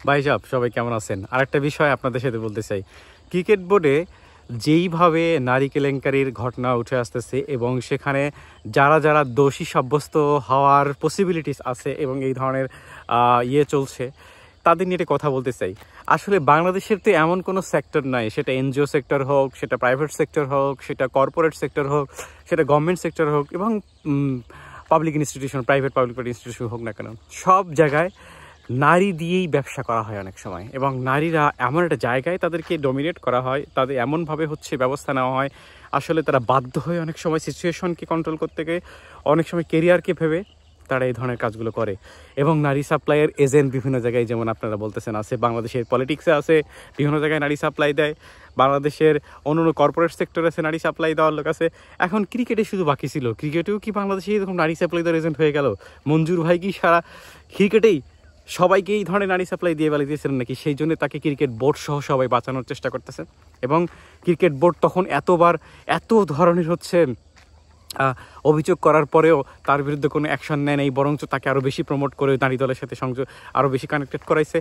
ভাই সাহেব সবাই কেমন আছেন? আরেকটা বিষয় আপনাদের সাথে বলতে চাই। ক্রিকেট বোর্ডে যেইভাবে নারী কেলেঙ্কারির ঘটনা উঠে আসতেছে এবং সেখানে যারা যারা দোষী সাব্যস্ত হওয়ার পসিবিলিটিস আছে এবং এই ধরনের চলছে, তাদের নিয়ে একটা কথা বলতে চাই। আসলে বাংলাদেশের তো এমন কোনো সেক্টর নাই, সেটা এনজিও সেক্টর হোক, সেটা প্রাইভেট সেক্টর হোক, সেটা কর্পোরেট সেক্টর হোক, সেটা গভর্নমেন্ট সেক্টর হোক এবং public institution, private public institution হোক না কেন, সব জায়গায় নারী দিয়েই ব্যবসা করা হয় অনেক সময়। এবং নারীরা এমন একটা জায়গায় তাদেরকে ডমিনেট করা হয়, তাদের এমনভাবে ব্যবস্থা নেওয়া হয়, আসলে তারা বাধ্য হয়ে অনেক সময় সিচুয়েশনকে কন্ট্রোল করতে গিয়ে, অনেক সময় কেরিয়ারকে ভেবে তারা এই ধরনের কাজগুলো করে। এবং নারী সাপ্লাইয়ের এজেন্ট বিভিন্ন জায়গায়, যেমন আপনারা বলতেছেন, আছে বাংলাদেশের পলিটিক্সে আছে, বিভিন্ন জায়গায় নারী সাপ্লাই দেয়, বাংলাদেশের অন্য কর্পোরেট সেক্টরে আছে নারী সাপ্লাই দেওয়ার লোক আছে। এখন ক্রিকেটে শুধু বাকি ছিল, ক্রিকেটেও কি বাংলাদেশে এরকম নারী সাপ্লাই দেওয়ার এজেন্ট হয়ে গেল? মঞ্জুর ভাই কি সারা ক্রিকেটেই সবাইকে এই ধরনের নারী সাপ্লাই দিয়ে বেলা দিয়েছিলেন নাকি? সেই জন্য তাকে ক্রিকেট বোর্ড সহ সবাই বাঁচানোর চেষ্টা করতেছে। এবং ক্রিকেট বোর্ড তখন এত ধরনের অভিযোগ করার পরেও তার বিরুদ্ধে কোনো অ্যাকশন নেয় নাই, বরঞ্চ তাকে আরও বেশি প্রমোট করে নারী দলের সাথে সংযোগ আরও বেশি কানেক্টেড করাইছে।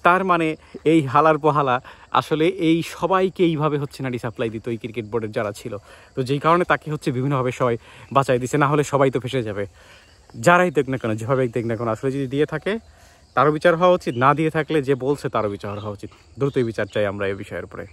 তার মানে এই হালার পোহালা আসলে এই সবাইকে এইভাবে নারী সাপ্লাই দিত এই ক্রিকেট বোর্ডের যারা ছিল। তো যেই কারণে তাকে বিভিন্নভাবে সবাই বাঁচাই দিছে, না হলে সবাই তো ফেসে যাবে। যারাই দেখ না কেন, যেভাবে দেখ না কেন, আসলে যদি দিয়ে থাকে তারও বিচার হওয়া উচিত, না দিয়ে থাকলে যে বলছে তারও বিচার হওয়া উচিত। দ্রুতই বিচার চাই আমরা এই বিষয়ের উপরে।